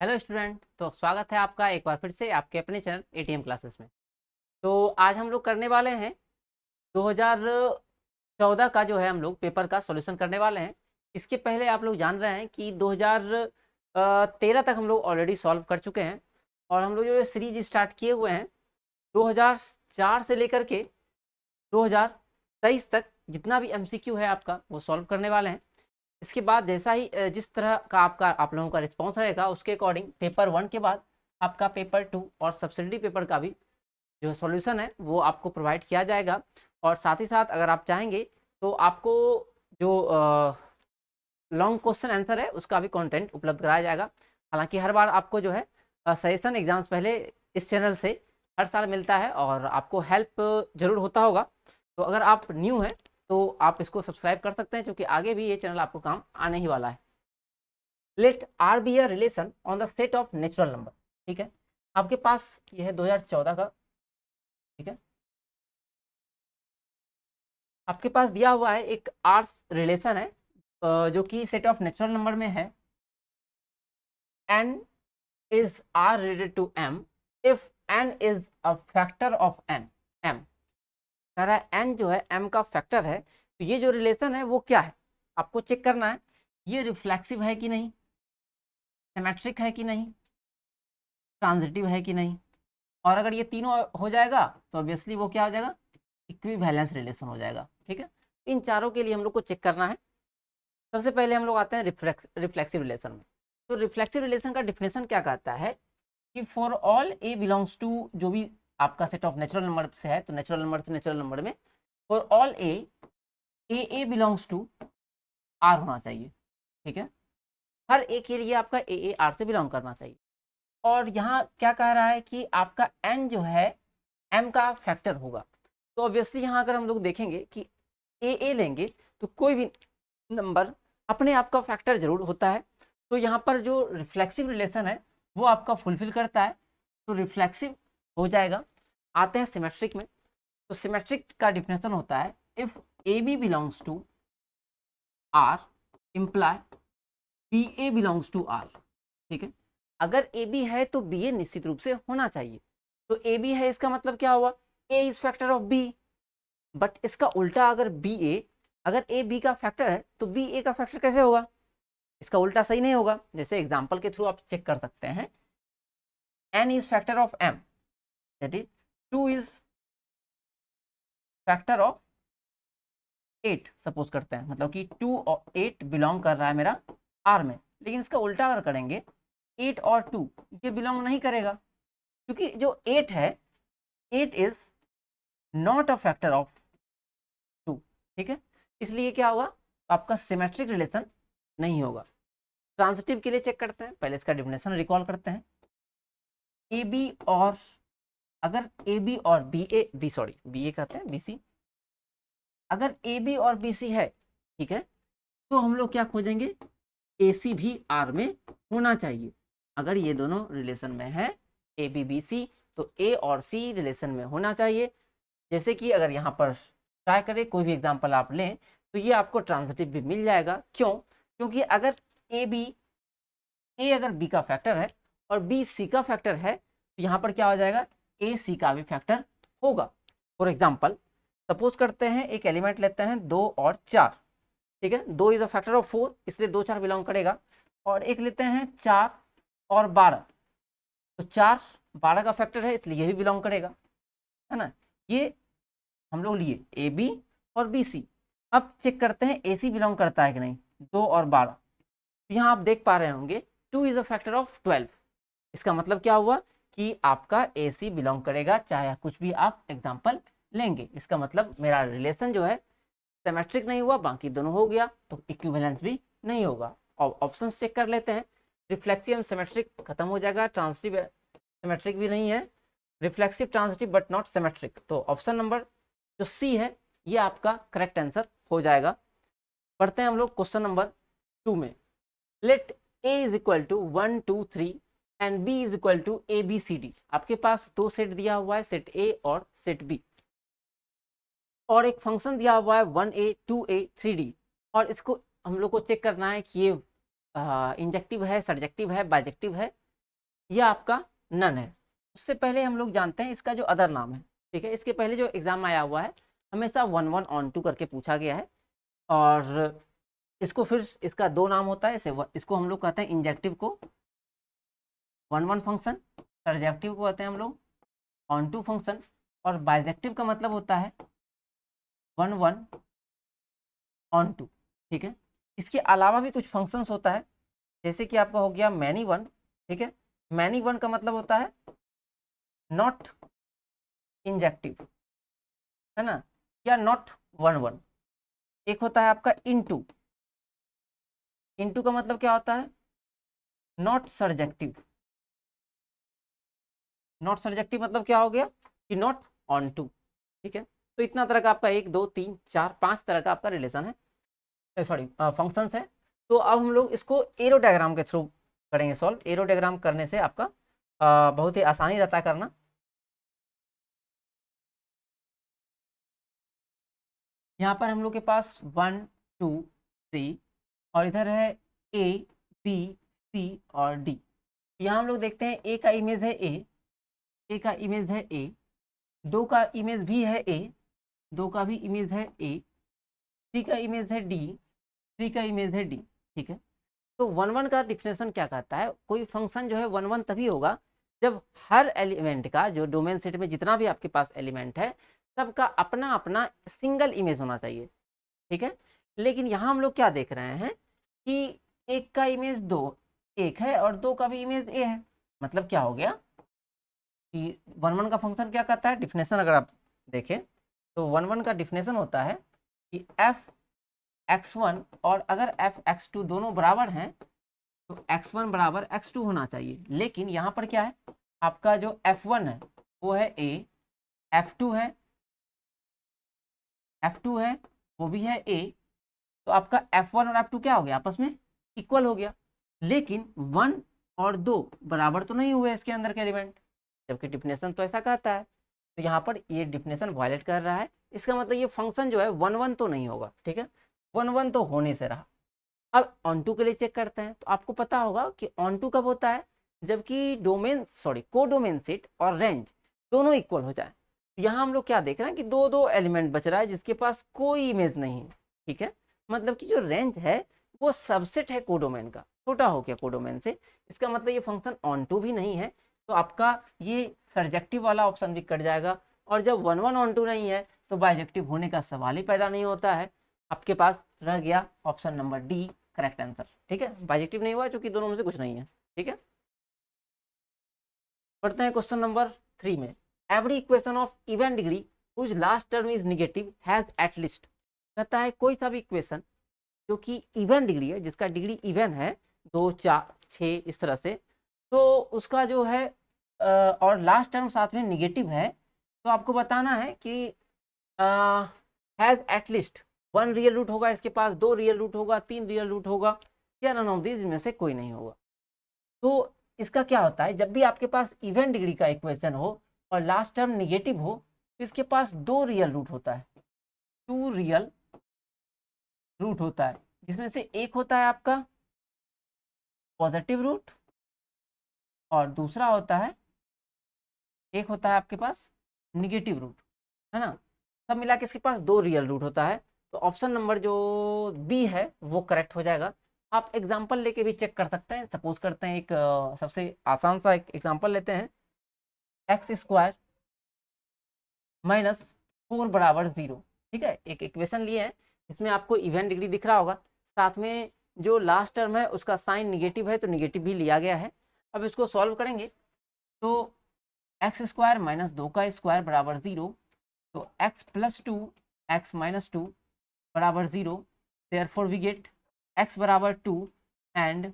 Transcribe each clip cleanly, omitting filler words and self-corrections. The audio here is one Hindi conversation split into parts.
Hello student. तो स्वागत है आपका एक बार फिर से आपके अपने चैनल एटीएम क्लासेस में। तो आज हम लोग करने वाले हैं 2014 का जो है हम लोग पेपर का सॉल्यूशन करने वाले हैं। इसके पहले आप लोग जान रहे हैं कि 2013 तक हम लोग ऑलरेडी सॉल्व कर चुके हैं और हम लोग जो सीरीज स्टार्ट किए हुए हैं 2004 से लेकर के 2023 तक जितना भी एमसीक्यू है आपका वो सॉल्व करने वाले हैं। इसके बाद जैसा ही जिस तरह का आपका आप लोगों का रिस्पॉन्स रहेगा उसके अकॉर्डिंग पेपर 1 के बाद आपका पेपर 2 और सब्सिडी पेपर का भी जो सॉल्यूशन है वो आपको प्रोवाइड किया जाएगा। और साथ ही साथ अगर आप चाहेंगे तो आपको जो लॉन्ग क्वेश्चन आंसर है उसका भी कंटेंट उपलब्ध कराया जाएगा। हालांकि हर बार आपको जो है सजेशन एग्जाम्स पहले इस चैनल से हर साल मिलता है और आपको हेल्प जरूर होता होगा। तो अगर आप न्यू हैं तो आप इसको सब्सक्राइब कर सकते हैं क्योंकि आगे भी ये चैनल आपको काम आने ही वाला है। Let R be a relation on the set of natural number. ठीक है, आपके पास ये है 2014 का। ठीक है, आपके पास दिया हुआ है एक आर रिलेशन है जो कि सेट ऑफ नेचुरल नंबर में है। n is r related to m if n is a factor of n। m कह रहा है n जो है m का फैक्टर है। तो ये जो रिलेशन है वो क्या है आपको चेक करना है। ये रिफ्लेक्सिव है कि नहीं, सिमेट्रिक है कि नहीं, ट्रांजिटिव है कि नहीं। और अगर ये तीनों हो जाएगा तो ऑब्वियसली वो क्या हो जाएगा, इक्विवेलेंस रिलेशन हो जाएगा। ठीक है, इन चारों के लिए हम लोग को चेक करना है। सबसे पहले हम लोग आते हैं रिफ्लेक्सिव रिलेशन में। तो रिफ्लेक्सिव रिलेशन का डिफिनेशन क्या कहता है कि for all a belongs to, जो भी आपका सेट ऑफ नेचुरल नंबर से है तो नेचुरल नंबर से नेचुरल नंबर में for all a belongs to R होना चाहिए। ठीक है, हर ए के लिए आपका ए आर से बिलोंग करना चाहिए। और यहाँ क्या कह रहा है कि आपका एन जो है एम का फैक्टर होगा। तो ऑब्वियसली यहाँ अगर हम लोग देखेंगे कि ए लेंगे तो कोई भी नंबर अपने आप का फैक्टर जरूर होता है। तो यहाँ पर जो रिफ्लेक्सिव रिलेशन है वो आपका फुलफिल करता है, तो रिफ्लेक्सिव हो जाएगा। आते हैं सिमेट्रिक में। तो सिमेट्रिक का डिफिनेशन होता है if a b belongs to R imply b a belongs to R. ठीक है, अगर ए बी है तो बी ए निश्चित रूप से होना चाहिए। तो ए बी है इसका मतलब क्या हुआ, A is factor of B. But इसका उल्टा अगर बी ए, अगर ए बी का फैक्टर है तो बी ए का फैक्टर कैसे होगा, इसका उल्टा सही नहीं होगा। जैसे एग्जांपल के थ्रू आप चेक कर सकते हैं, n is factor of m, that is 2 is factor of 8 suppose करते हैं, मतलब कि 2 और 8 बिलोंग कर रहा है मेरा r में। लेकिन इसका उल्टा अगर करेंगे 8 और 2 ये बिलोंग नहीं करेगा क्योंकि जो 8 है 8 is not a factor of 2। ठीक है, इसलिए क्या होगा, आपका सिमेट्रिक रिलेशन नहीं होगा। ट्रांजिटिव के लिए चेक करते हैं, पहले इसका डिफिनेशन रिकॉल करते हैं। ए बी और, अगर ए बी और बी ए कहते हैं बी सी, अगर ए बी और बी सी है, ठीक है, तो हम लोग क्या खोजेंगे, ए सी भी आर में होना चाहिए। अगर ये दोनों रिलेशन में है ए बी बी सी तो ए और सी रिलेशन में होना चाहिए। जैसे कि अगर यहाँ पर ट्राई करें, कोई भी एग्जांपल आप लें तो ये आपको ट्रांजिटिव भी मिल जाएगा। क्यों, क्योंकि अगर ए अगर बी का फैक्टर है और बी सी का फैक्टर है तो यहाँ पर क्या हो जाएगा, ए सी का भी फैक्टर होगा। फॉर एग्जाम्पल सपोज करते हैं एक एलिमेंट लेते हैं 2 और 4। ठीक है, 2 इज अ फैक्टर ऑफ 4 इसलिए 2 4 बिलोंग करेगा। और एक लेते हैं 4 और 12, तो 4 12 का फैक्टर है इसलिए ये भी बिलोंग करेगा, है ना। ये हम लोग लिए ए बी और बी सी। अब चेक करते हैं ए सी बिलोंग करता है कि नहीं, 2 और 12। तो यहाँ आप देख पा रहे होंगे 2 इज अ फैक्टर ऑफ 12। इसका मतलब क्या हुआ कि आपका ए सी बिलोंग करेगा चाहे कुछ भी आप एग्जाम्पल लेंगे। इसका मतलब मेरा रिलेशन जो है सिमेट्रिक नहीं हुआ, बाकी दोनों हो गया तो इक्विवेलेंस भी नहीं होगा। और ऑप्शन चेक कर लेते हैं, रिफ्लेक्सिव सिमेट्रिक खत्म हो जाएगा, ट्रांजिटिव सिमेट्रिक भी नहीं है, reflexive transitive but not symmetric. तो ऑप्शन नंबर जो सी है ये आपका करेक्ट आंसर हो जाएगा। पढ़ते हैं हम लोग क्वेश्चन नंबर 2 में। Let a is equal to 1 2 3 and b is equal to a b c d. आपके पास दो सेट दिया हुआ है, सेट a और सेट b, और एक फंक्शन दिया हुआ है 1a 2a 3d। और इसको हम लोग को चेक करना है कि ये इंजेक्टिव है, सर्जेक्टिव है, बाइजेक्टिव है ये आपका नन है। उससे पहले हम लोग जानते हैं इसका जो अदर नाम है, ठीक है। इसके पहले जो एग्जाम आया हुआ है हमेशा 1 1 ऑन 2 करके पूछा गया है, और इसको फिर इसका दो नाम होता है। इसको हम लोग कहते हैं इंजेक्टिव को 1 1 फंक्शन, सर्जेक्टिव को कहते हैं हम लोग ऑन 2 फंक्शन, और बाइजेक्टिव का मतलब होता है 1 1 ऑन 2, ठीक है। इसके अलावा भी कुछ फंक्शंस होता है, जैसे कि आपका हो गया मैनी वन, ठीक है। मैनी वन का मतलब होता है नॉट इंजेक्टिव, है ना, या नॉट 1 1। एक होता है आपका इनटू, इनटू का मतलब क्या होता है नॉट सर्जेक्टिव। नॉट सर्जेक्टिव मतलब क्या हो गया कि नॉट ऑन टू, ठीक है। तो इतना तरह का आपका 1 2 3 4 5 तरह का आपका रिलेशन है, सॉरी फंक्शंस है। तो अब हम लोग इसको एरो डायग्राम के थ्रू करेंगे सॉल्व। एरो डायग्राम करने से आपका बहुत ही आसानी रहता है करना। यहाँ पर हम लोग के पास 1 2 3 और इधर है ए बी सी और डी। यहाँ हम लोग देखते हैं ए का इमेज है ए का इमेज है ए, दो का इमेज भी है ए, दो का भी इमेज है ए, थ्री का इमेज है डी, थ्री का इमेज है डी, ठीक है। तो 1 1 का डिफिनेशन क्या कहता है, कोई फंक्शन जो है 1 1 तभी होगा जब हर एलिमेंट का, जो डोमेन सेट में जितना भी आपके पास एलिमेंट है, सबका अपना अपना सिंगल इमेज होना चाहिए, ठीक है। लेकिन यहाँ हम लोग क्या देख रहे हैं कि एक का इमेज दो एक है और दो का भी इमेज ए है। मतलब क्या हो गया कि 1 1 का फंक्शन क्या कहता है, डिफिनेशन अगर आप देखें तो 1 1 का डिफिनेशन होता है कि एफ x1 और अगर एफ x2 दोनों बराबर हैं तो x1 बराबर x2 होना चाहिए। लेकिन यहाँ पर क्या है, आपका जो f1 है वो है a, f2 है वो भी है a, तो आपका f1 और f2 क्या हो गया, आपस में इक्वल हो गया। लेकिन 1 और 2 बराबर तो नहीं हुए इसके अंदर के एलिमेंट, जबकि डिफिनेशन तो ऐसा कहता है। तो यहाँ पर ये डिफिनेशन वायलेट कर रहा है, इसका मतलब ये फंक्शन जो है 1 1 तो नहीं होगा, ठीक है। 1 1 तो होने से रहा। अब ऑन टू के लिए चेक करते हैं, तो आपको पता होगा कि ऑन टू कब होता है, जबकि को डोमेन सेट और रेंज दोनों इक्वल हो जाए। यहाँ हम लोग क्या देख रहे हैं कि दो दो एलिमेंट बच रहा है जिसके पास कोई इमेज नहीं है, ठीक है। मतलब कि जो रेंज है वो सबसेट है कोडोमेन का, छोटा हो गया कोडोमेन से, इसका मतलब ये फंक्शन ऑन टू भी नहीं है। तो आपका ये सर्जेक्टिव वाला ऑप्शन भी कट जाएगा, और जब 1 1 ऑन टू नहीं है तो बाइजेक्टिव होने का सवाल ही पैदा नहीं होता है। आपके पास रह गया option number D correct answer, ठीक है। बाइजेक्टिव नहीं हुआ क्योंकि दोनों में से कुछ नहीं है, ठीक है। पढ़ते हैं क्वेश्चन नंबर 3 में। Every equation of even degree whose last term is negative has at least. कहता है कोई सा भी इक्वेशन जो कि इवन डिग्री है, जिसका डिग्री इवन है 2 4 6 इस तरह से, तो उसका जो है और लास्ट टर्म साथ में निगेटिव है, तो आपको बताना है कि हैज एटलीस्ट 1 रियल रूट होगा, इसके पास 2 रियल रूट होगा, 3 रियल रूट होगा, या नन ऑफ दीज इनमें से कोई नहीं होगा। तो इसका क्या होता है, जब भी आपके पास इवन डिग्री का इक्वेशन हो और लास्ट टर्म निगेटिव हो तो इसके पास 2 रियल रूट होता है, 2 रियल रूट होता है, जिसमें से एक होता है आपका पॉजिटिव रूट और दूसरा होता है, एक होता है आपके पास निगेटिव रूट, है ना। सब मिला के इसके पास 2 रियल रूट होता है। तो ऑप्शन नंबर जो बी है वो करेक्ट हो जाएगा। आप एग्जाम्पल लेके भी चेक कर सकते हैं। सपोज करते हैं एक सबसे आसान सा एक एग्जाम्पल लेते हैं, x² माइनस 4 बराबर 0, ठीक है। एक इक्वेशन लिए हैं इसमें आपको इवन डिग्री दिख रहा होगा, साथ में जो लास्ट टर्म है उसका साइन निगेटिव है तो निगेटिव भी लिया गया है। अब इसको सॉल्व करेंगे तो x² माइनस 2 का स्क्वायर बराबर 0, तो x प्लस 2 x माइनस 2 बराबर 0, देयरफॉर वी गेट x बराबर 2 एंड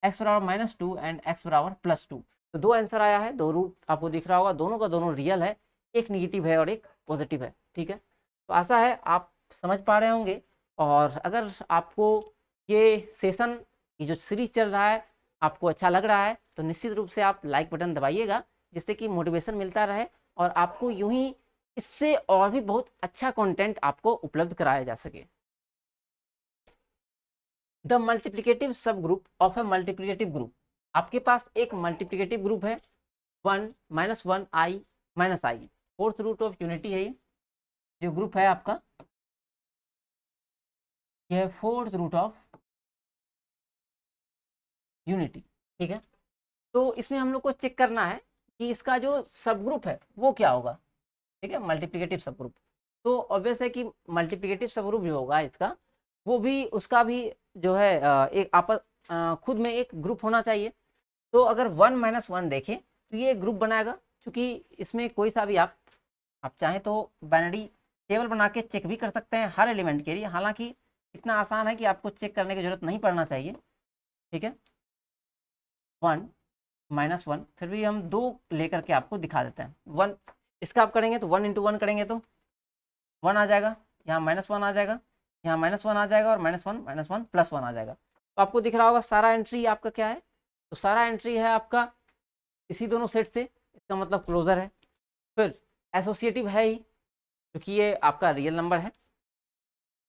x बराबर माइनस 2 एंड x बराबर प्लस 2। तो दो आंसर आया है, दो रूट आपको दिख रहा होगा, दोनों का दोनों रियल है, एक निगेटिव है और एक पॉजिटिव है, ठीक है। तो आशा है आप समझ पा रहे होंगे। और अगर आपको ये सेशन, ये जो सीरीज चल रहा है, आपको अच्छा लग रहा है तो निश्चित रूप से आप लाइक बटन दबाइएगा, जिससे कि मोटिवेशन मिलता रहे और आपको यूं ही इससे और भी बहुत अच्छा कंटेंट आपको उपलब्ध कराया जा सके। द मल्टीप्लिकेटिव सब group of A multiplicative group. आपके पास एक मल्टीप्लिकेटिव ग्रुप है 1 -1 i -i, fourth root of unity है ये जो ग्रुप है आपका, यह फोर्थ रूट ऑफ यूनिटी, ठीक है। तो इसमें हम लोग को चेक करना है कि इसका जो सब ग्रुप है वो क्या होगा, ठीक है, मल्टीप्लिकेटिव सब ग्रुप। तो ऑब्वियस है कि मल्टीप्लिकेटिव सब ग्रुप जो होगा इसका, वो भी उसका भी जो है एक आपस खुद में एक ग्रुप होना चाहिए। तो अगर 1 -1 देखें तो ये एक ग्रुप बनाएगा, क्योंकि इसमें कोई सा भी आप चाहें तो बाइनरी टेबल बना के चेक भी कर सकते हैं हर एलिमेंट के लिए, हालांकि इतना आसान है कि आपको चेक करने की जरूरत नहीं पड़ना चाहिए, ठीक है। 1 -1, फिर भी हम 2 लेकर के आपको दिखा देते हैं। 1 इसका आप करेंगे तो 1 × 1 करेंगे तो 1 आ जाएगा, यहाँ -1 आ जाएगा, यहाँ -1 आ जाएगा, और -1 -1 +1 आ जाएगा। तो आपको दिख रहा होगा सारा एंट्री आपका क्या है, तो सारा एंट्री है आपका इसी दोनों सेट से, इसका मतलब क्लोजर है। फिर एसोसिएटिव है ही, क्योंकि ये आपका रियल नंबर है।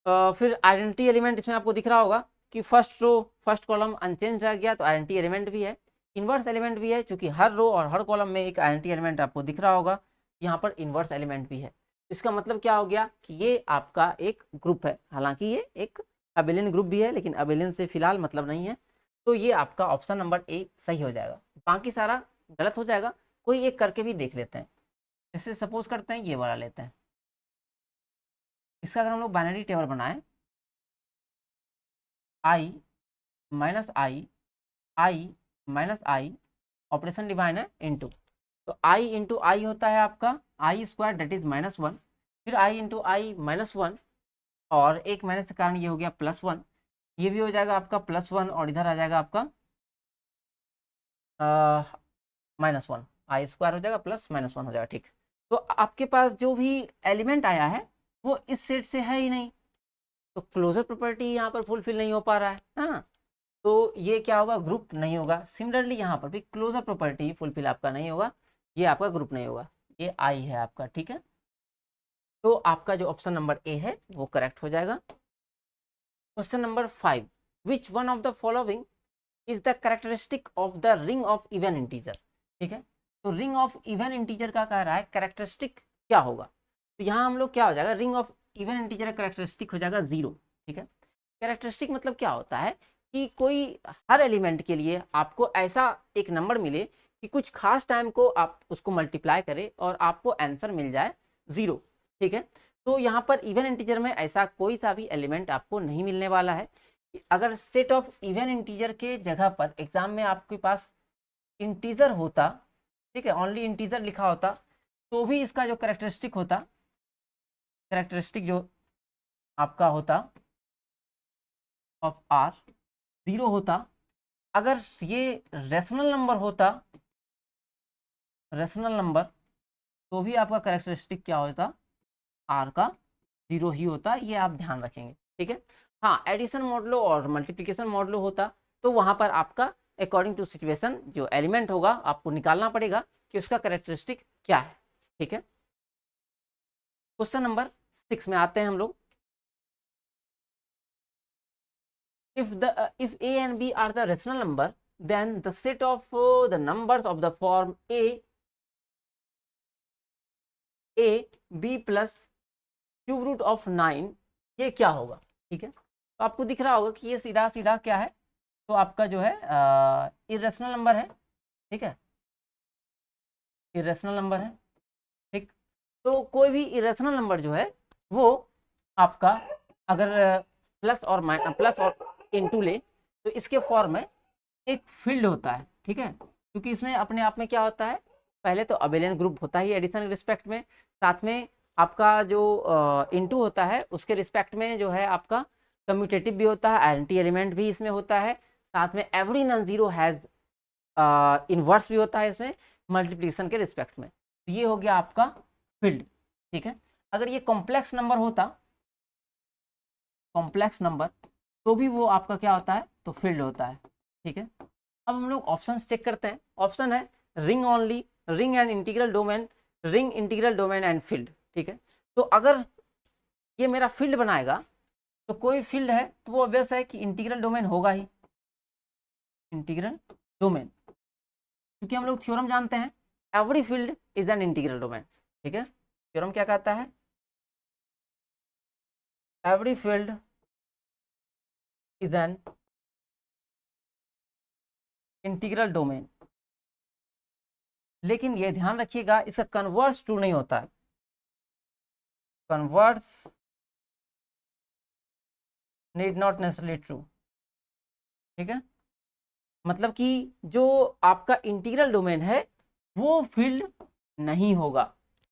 फिर आइडेंटिटी एलिमेंट इसमें आपको दिख रहा होगा कि first row first column unchanged रह गया, तो आइडेंटिटी एलिमेंट भी है। इन्वर्स एलिमेंट भी है, क्योंकि हर रो और हर कॉलम में एक आइडेंटिटी एलिमेंट आपको दिख रहा होगा, यहाँ पर इन्वर्स एलिमेंट भी है। इसका मतलब क्या हो गया कि ये आपका एक ग्रुप है, हालांकि ये एक अबेलियन ग्रुप भी है, लेकिन अबेलियन से फिलहाल मतलब नहीं है। तो ये आपका ऑप्शन नंबर ए सही हो जाएगा, बाकी सारा गलत हो जाएगा। कोई एक करके भी देख लेते हैं, जैसे सपोज करते हैं ये वाला लेते हैं। इसका अगर हम लोग बाइनरी टेबल बनाएं, i -i ऑपरेशन डिवाइन है इनटू, तो i इंटू आई होता है आपका i² दैट इज -1, फिर i इंटू आई -1, और एक माइनस के कारण ये हो गया +1, ये भी हो जाएगा आपका +1, और इधर आ जाएगा आपका -1, i² हो जाएगा +-1 हो जाएगा, ठीक। तो आपके पास जो भी एलिमेंट आया है वो इस सेट से है ही नहीं, तो क्लोजर प्रॉपर्टी यहाँ पर फुलफिल नहीं हो पा रहा है ना, तो ये क्या होगा, ग्रुप नहीं होगा। सिमिलरली यहाँ पर भी क्लोजर प्रॉपर्टी फुलफिल आपका नहीं होगा, ये आपका ग्रुप नहीं होगा, ये आई है आपका, ठीक है। तो आपका जो ऑप्शन नंबर ए है वो करेक्ट हो जाएगा। Question number 5, which one of the following is the characteristic of the ring of even integer, ठीक है। तो रिंग ऑफ इवन इंटीजर का कह रहा है कैरेक्टरिस्टिक क्या होगा, तो यहाँ हम लोग क्या हो जाएगा, ring of even integer characteristic हो जाएगा 0, ठीक है। कैरेक्टरिस्टिक मतलब क्या होता है कि कोई हर एलिमेंट के लिए आपको ऐसा एक नंबर मिले कि कुछ खास टाइम को आप उसको मल्टीप्लाई करें और आपको आंसर मिल जाए 0, ठीक है। तो यहाँ पर इवन इंटीजर में ऐसा कोई सा भी एलिमेंट आपको नहीं मिलने वाला है। अगर सेट ऑफ इवन इंटीजर के जगह पर एग्जाम में आपके पास इंटीजर होता, ठीक है, ओनली इंटीजर लिखा होता, तो भी इसका जो कैरेक्टरिस्टिक होता, कैरेक्टरिस्टिक जो आपका होता ऑफ आर 0 होता। अगर ये रेशनल नंबर होता, रेशनल नंबर, तो भी आपका कैरेक्टरिस्टिक क्या होता, आर का 0 ही होता, ये आप ध्यान रखेंगे, ठीक है। हाँ, एडिशन मॉडलो और मल्टीप्लिकेशन मॉडलो होता, तो वहां पर आपका अकॉर्डिंग टू सिचुएशन जो एलिमेंट होगा आपको निकालना पड़ेगा कि उसका कैरेक्टरिस्टिक क्या है, ठीक है। क्वेश्चन नंबर 6 में आते हैं हम लोग। if a and b are the rational number, then the set of the numbers of the form a b plus cube root of 9 ये क्या होगा, ठीक है। तो आपको दिख रहा होगा कि ये सीधा सीधा क्या है, तो आपका जो है इरेशनल नंबर है, ठीक है, इरेशनल नंबर है, ठीक। तो कोई भी इरेशनल नंबर जो है वो आपका अगर प्लस और इनटू ले तो इसके फॉर्म में एक फील्ड होता है, ठीक है, क्योंकि इसमें अपने आप में क्या होता है, पहले तो अबेलियन ग्रुप होता है एडिशन के रिस्पेक्ट में, साथ में आपका जो इनटू होता है उसके रिस्पेक्ट में जो है आपका कम्यूटेटिव भी होता है, आइडेंटिटी एलिमेंट भी इसमें होता है, साथ में every non zero has inverse भी होता है इसमें मल्टीप्लिकेशन के रिस्पेक्ट में। तो ये हो गया आपका फील्ड, ठीक है। अगर ये कॉम्प्लेक्स नंबर होता, कॉम्प्लेक्स नंबर, तो भी वो आपका क्या होता है, तो फील्ड होता है, ठीक है। अब हम लोग ऑप्शंस चेक करते हैं। ऑप्शन है ring only, ring and integral domain, ring integral domain and field, ठीक है। तो अगर ये मेरा फील्ड बनाएगा तो कोई फील्ड है तो वो ऑब्वियस है कि इंटीग्रल डोमेन होगा ही, इंटीग्रल डोमेन, क्योंकि हम लोग थ्योरम जानते हैं every field is an integral domain. ठीक है, थ्योरम क्या कहता है? Every field is an integral domain. लेकिन ये ध्यान रखिएगा, इसका कन्वर्स ट्रू नहीं होता है। Converse need not necessarily true. ठीक है, मतलब कि जो आपका इंटीग्रल डोमेन है वो फील्ड नहीं होगा।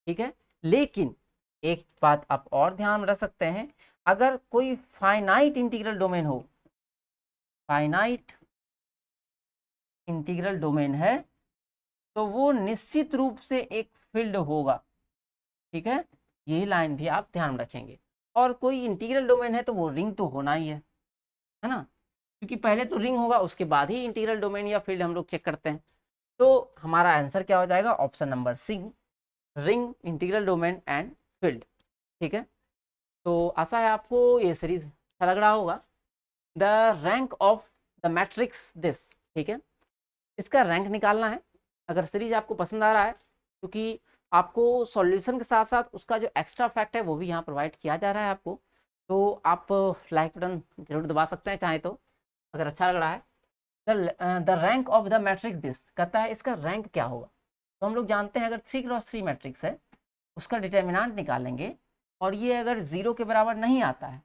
ठीक है, लेकिन एक बात आप और ध्यान में रख सकते हैं, अगर कोई फाइनाइट इंटीग्रल डोमेन हो, फाइनाइट इंटीग्रल डोमेन है, तो वो निश्चित रूप से एक फील्ड होगा। ठीक है, यही लाइन भी आप ध्यान में रखेंगे। और कोई इंटीग्रल डोमेन है तो वो रिंग तो होना ही है ना, क्योंकि पहले तो रिंग होगा उसके बाद ही इंटीग्रल डोमेन या फील्ड हम लोग चेक करते हैं। तो हमारा आंसर क्या हो जाएगा? Option number C, ring, integral domain and field. ठीक है, तो आशा है आपको ये सीरीज अच्छा लग रहा होगा। The rank of the matrix this. ठीक है, इसका रैंक निकालना है। अगर सीरीज आपको पसंद आ रहा है, क्योंकि आपको सॉल्यूशन के साथ साथ उसका जो एक्स्ट्रा फैक्ट है वो भी यहाँ प्रोवाइड किया जा रहा है आपको, तो आप लाइक बटन जरूर दबा सकते हैं चाहे तो, अगर अच्छा लग रहा है। The rank of the matrix this कहता है इसका रैंक क्या होगा। तो हम लोग जानते हैं अगर 3x3 मैट्रिक्स है उसका डिटर्मिनेंट निकालेंगे, और ये अगर 0 के बराबर नहीं आता है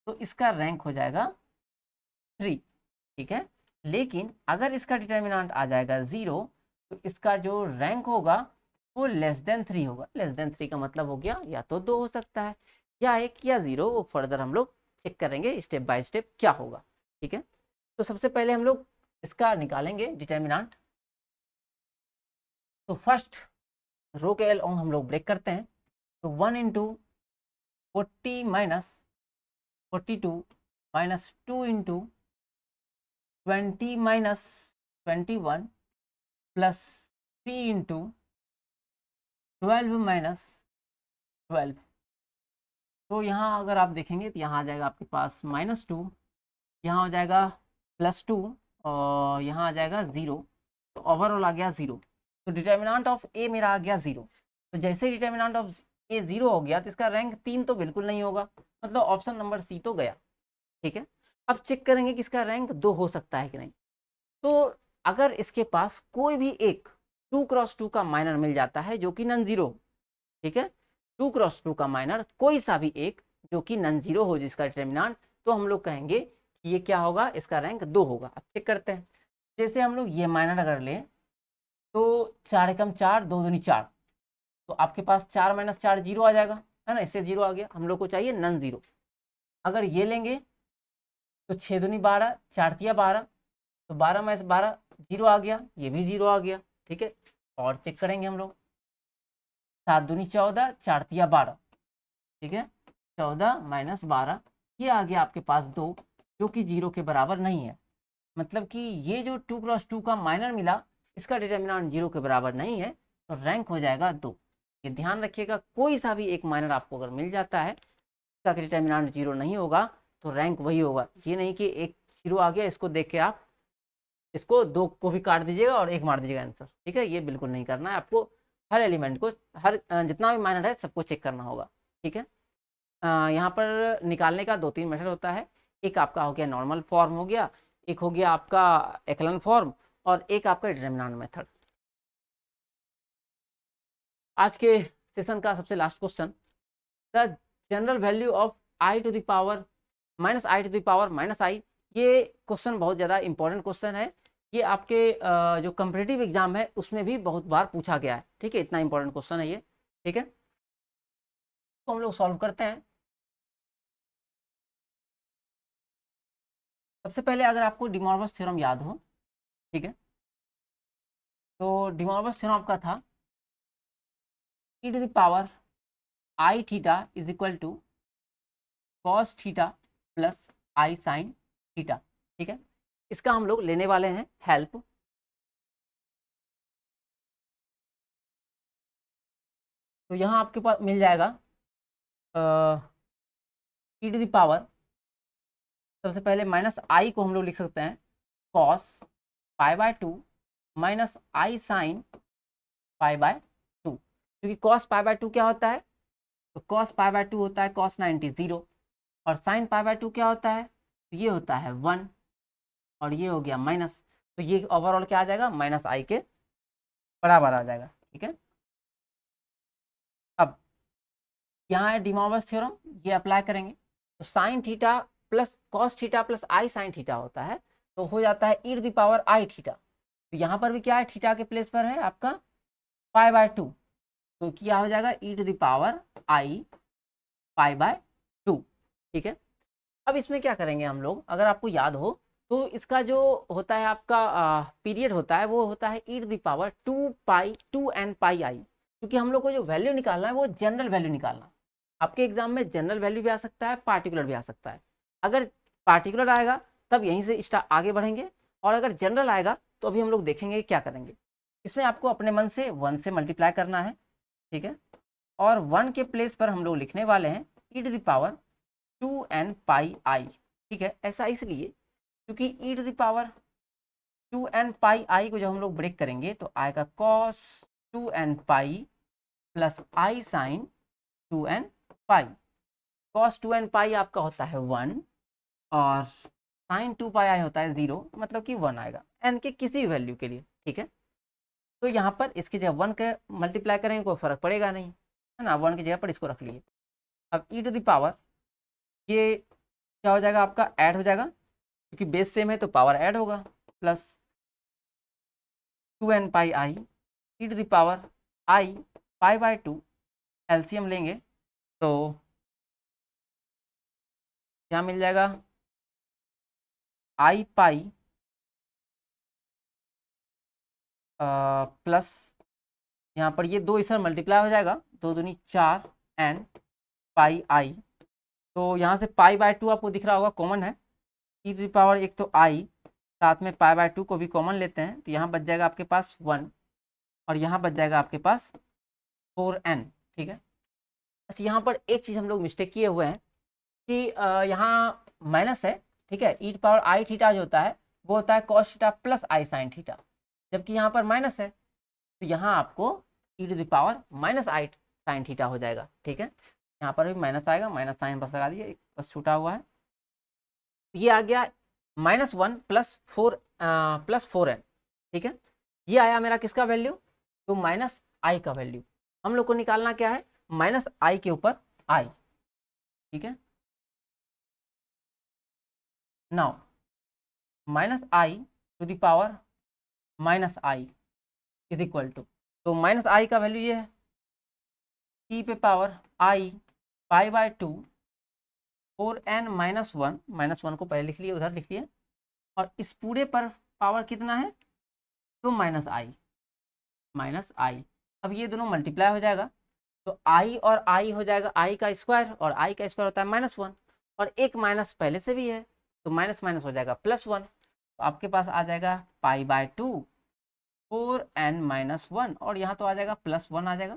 तो इसका रैंक हो जाएगा 3। ठीक है, लेकिन अगर इसका डिटर्मिनेंट आ जाएगा 0 तो इसका जो रैंक होगा वो लेस देन 3 होगा। लेस देन 3 का मतलब हो गया या तो 2 हो सकता है या 1 या 0, वो फर्दर हम लोग चेक करेंगे स्टेप बाय स्टेप क्या होगा। ठीक है, तो सबसे पहले हम लोग इसका निकालेंगे डिटर्मिनेंट। तो फर्स्ट रो के एल हम लोग ब्रेक करते हैं, तो 1 into 40 minus 42 minus 2 into 20 minus 21 plus 3 into 12 minus 12। तो यहाँ अगर आप देखेंगे तो यहाँ आ जाएगा आपके पास -2, यहाँ हो जाएगा +2, और यहाँ आ जाएगा 0। तो ओवरऑल आ गया 0। तो डिटर्मिनेंट ऑफ ए मेरा आ गया 0। तो जैसे डिटर्मिनेंट ऑफ ए 0 हो गया तो इसका रैंक 3 तो बिल्कुल नहीं होगा, मतलब ऑप्शन नंबर सी तो गया। ठीक है, अब चेक करेंगे कि इसका रैंक 2 हो सकता है कि नहीं। तो अगर इसके पास कोई भी एक 2x2 का माइनर मिल जाता है जो कि नॉन जीरो, ठीक है, 2x2 का माइनर कोई सा भी एक जो कि नॉन जीरो हो जिसका डिटर्मिनेंट, तो हम लोग कहेंगे कि ये क्या होगा, इसका रैंक 2 होगा। अब चेक करते हैं, जैसे हम लोग ये माइनर अगर लें तो 4 एकम 4, 2 दूनी 4, तो आपके पास 4 माइनस 4 जीरो आ जाएगा, है ना, इससे जीरो आ गया। हम लोग को चाहिए नॉन जीरो। अगर ये लेंगे तो 6 दूनी 12, 4 तिया 12, तो 12 माइनस 12 जीरो आ गया, ये भी जीरो आ गया। ठीक है, और चेक करेंगे हम लोग, 7 दूनी 14, 4 तिया 12, ठीक है, 14 माइनस 12, ये आ गया आपके पास 2, जो कि जीरो के बराबर नहीं है। मतलब कि ये जो 2x2 का माइनर मिला इसका डिटर्मिनेंट जीरो के बराबर नहीं है, तो रैंक हो जाएगा 2। ये ध्यान रखिएगा, कोई सा भी एक माइनर आपको अगर मिल जाता है इसका डिटर्मिनेंट जीरो नहीं होगा तो रैंक वही होगा। ये नहीं कि एक जीरो आ गया इसको देख के आप इसको 2 को भी काट दीजिएगा और 1 मार दीजिएगा आंसर। ठीक है, ये बिल्कुल नहीं करना है आपको। हर एलिमेंट को, हर जितना भी माइनर है सबको चेक करना होगा। ठीक है, यहाँ पर निकालने का 2-3 मेथड होता है। एक आपका हो गया नॉर्मल फॉर्म हो गया, एक हो गया आपका एक्लन फॉर्म, और एक आपका डिटरमिनेंट मेथड। आज के सेशन का सबसे last question, the general value of i to the power minus i to the power minus i. ये क्वेश्चन बहुत ज़्यादा इंपॉर्टेंट क्वेश्चन है। ये आपके जो कम्पिटिटिव एग्जाम है उसमें भी बहुत बार पूछा गया है। ठीक है, इतना इंपॉर्टेंट क्वेश्चन है ये। ठीक है, तो हम लोग सॉल्व करते हैं। सबसे पहले अगर आपको डी मॉर्गन्स थ्योरम याद हो, ठीक है, तो डी मॉर्गन्स थ्योरम आपका था e to the power i theta is equal to cos theta plus i sine theta. ठीक है, इसका हम लोग लेने वाले हैं हेल्प। तो यहाँ आपके पास मिल जाएगा e टू द पावर, सबसे पहले माइनस आई को हम लोग लिख सकते हैं cos pi by 2 minus i sine pi by 2, क्योंकि कॉस पाई बाय 2 क्या होता है, तो कॉस पाई बाय 2 होता है कॉस 90 0, और साइन पाई बाय 2 क्या होता है, तो ये होता है 1, और ये हो गया माइनस, तो ये ओवरऑल क्या आ जाएगा, माइनस आई के बराबर आ जाएगा। ठीक है, अब यहाँ है डिमॉर्गन्स थ्योरम, ये अप्लाई करेंगे तो sine theta plus cos theta plus i sine theta होता है, तो हो जाता है e to the power i theta. तो यहाँ पर भी क्या है, थीटा के प्लेस पर है आपका पाई बाय 2, तो क्या हो जाएगा e to the power i pi by 2। ठीक है, अब इसमें क्या करेंगे हम लोग, अगर आपको याद हो तो इसका जो होता है आपका पीरियड होता है वो होता है ई टू द पावर 2 पाई आई, क्योंकि हम लोग को जो वैल्यू निकालना है वो जनरल वैल्यू निकालना है। आपके एग्जाम में जनरल वैल्यू भी आ सकता है, पार्टिकुलर भी आ सकता है। अगर पार्टिकुलर आएगा तब यहीं से आगे बढ़ेंगे, और अगर जनरल आएगा तो अभी हम लोग देखेंगे क्या करेंगे। इसमें आपको अपने मन से 1 से मल्टीप्लाई करना है। ठीक है, और 1 के प्लेस पर हम लोग लिखने वाले हैं ई to the power 2n pi आई। ठीक है, ऐसा इसलिए क्योंकि ई to the power 2n pi आई को जब हम लोग ब्रेक करेंगे तो आएगा cos 2n pi plus i sign 2n pi. cos 2n पाई आपका होता है 1, और साइन 2 पाई आई होता है 0, मतलब कि 1 आएगा n के किसी भी वैल्यू के लिए। ठीक है, तो यहाँ पर इसकी जगह 1 के मल्टीप्लाई करेंगे कोई फर्क पड़ेगा नहीं, है ना, 1 की जगह पर इसको रख लिए। अब ई टू द पावर ये क्या हो जाएगा आपका, ऐड हो जाएगा, क्योंकि बेस सेम है तो पावर ऐड होगा, plus 2n pi i e to the power i pi by 2, LCM लेंगे तो क्या मिल जाएगा, आई पाई प्लस यहाँ पर ये 2 इस मल्टीप्लाई हो जाएगा, 2 दूनी 4 एन पाई आई, तो यहाँ से पाई बाय 2 आपको दिख रहा होगा कॉमन है, ई टू द पावर एक तो आई, साथ में पाई बाय 2 को भी कॉमन लेते हैं, तो यहाँ बच जाएगा आपके पास 1, और यहाँ बच जाएगा आपके पास 4n। ठीक है, अच्छा यहाँ पर एक चीज़ हम लोग मिस्टेक किए हुए हैं कि यहाँ माइनस है। ठीक है, ई पावर आई थीटा जो होता है वो होता है cos theta plus i sine theta, जबकि यहाँ पर माइनस है, तो यहाँ आपको e to the power minus i sine theta हो जाएगा। ठीक है, यहाँ पर भी माइनस आएगा, माइनस साइन बस लगा दिए, बस छूटा हुआ है, ये आ गया -1 प्लस 4n। ठीक है, ये आया मेरा किसका वैल्यू, तो माइनस आई का वैल्यू। हम लोग को निकालना क्या है, माइनस आई के ऊपर आई। ठीक है, now minus i to the power minus i is equal to, तो माइनस आई का वैल्यू ये है ई पे power i pi by 2 4n -1 को पहले लिख लिए, उधर लिख लिए, और इस पूरे पर पावर कितना है, तो माइनस आई। अब ये दोनों मल्टीप्लाई हो जाएगा, तो आई और आई हो जाएगा आई का स्क्वायर, और आई का स्क्वायर होता है -1, और एक माइनस पहले से भी है, तो माइनस माइनस हो जाएगा +1, तो आपके पास आ जाएगा पाई बाय 2 4n -1, और यहाँ तो आ जाएगा +1 आ जाएगा।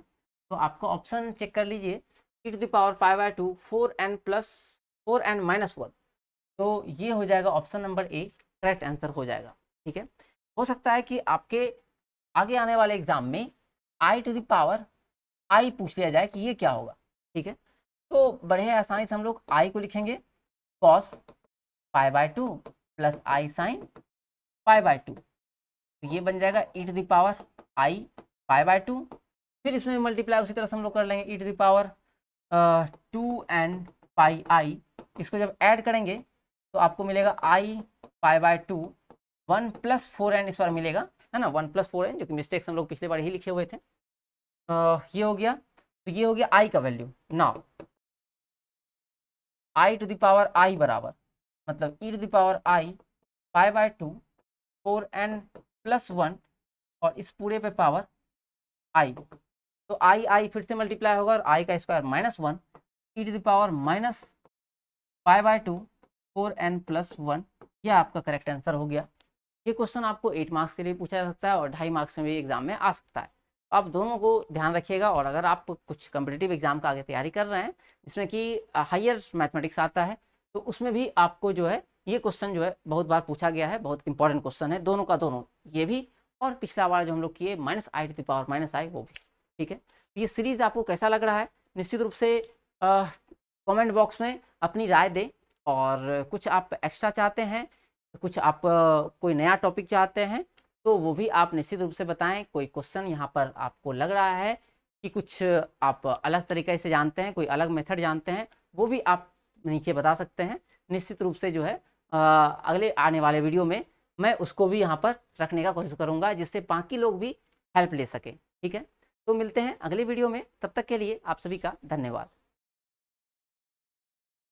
तो आपको ऑप्शन चेक कर लीजिए, e to the power pi by 2 4n -1, तो ये हो जाएगा option number A, correct answer हो जाएगा। ठीक है, हो सकता है कि आपके आगे आने वाले एग्जाम में आई टू द पावर आई पूछ लिया जाए कि ये क्या होगा। ठीक है, तो बड़े आसानी से हम लोग आई को लिखेंगे cos pi by 2 plus i sine pi by 2, तो ये बन जाएगा e to the power i pi by 2, फिर इसमें मल्टीप्लाई उसी तरह से हम लोग कर लेंगे ई to the power 2n pi आई, इसको जब ऐड करेंगे तो आपको मिलेगा आई पाई बाय 2 1 + 4n इस बार मिलेगा, है ना, 1 + 4n, जो कि मिस्टेक्स हम लोग पिछले बार ही लिखे हुए थे। ये हो गया, तो ये हो गया आई का value. Now i to the power i बराबर, मतलब e to the power i pi by 2 4n + 1, और इस पूरे पे पावर आई, तो आई फिर से मल्टीप्लाई होगा, और आई का square -1 e to the power pi by 2 4n + 1, यह आपका करेक्ट आंसर हो गया। ये क्वेश्चन आपको 8 मार्क्स के लिए पूछा जा सकता है, और 2.5 मार्क्स में भी एग्जाम में आ सकता है। आप दोनों को ध्यान रखिएगा, और अगर आप कुछ कम्पिटिटिव एग्जाम का आगे तैयारी कर रहे हैं जिसमें कि हायर मैथमेटिक्स आता है, तो उसमें भी आपको जो है ये क्वेश्चन जो है बहुत बार पूछा गया है, बहुत इंपॉर्टेंट क्वेश्चन है, दोनों का दोनों, ये भी और पिछला वाला जो हम लोग किए -i⁻⁻i वो भी। ठीक है, तो ये सीरीज़ आपको कैसा लग रहा है निश्चित रूप से कमेंट बॉक्स में अपनी राय दें। और कुछ आप एक्स्ट्रा चाहते हैं, कुछ आप कोई नया टॉपिक चाहते हैं तो वो भी आप निश्चित रूप से बताएं। कोई क्वेश्चन यहाँ पर आपको लग रहा है कि कुछ आप अलग तरीके से जानते हैं, कोई अलग मेथड जानते हैं, वो भी आप नीचे बता सकते हैं। निश्चित रूप से जो है अगले आने वाले वीडियो में मैं उसको भी यहाँ पर रखने का कोशिश करूँगा जिससे बाकी लोग भी हेल्प ले सकें। ठीक है, तो मिलते हैं अगले वीडियो में, तब तक के लिए आप सभी का धन्यवाद।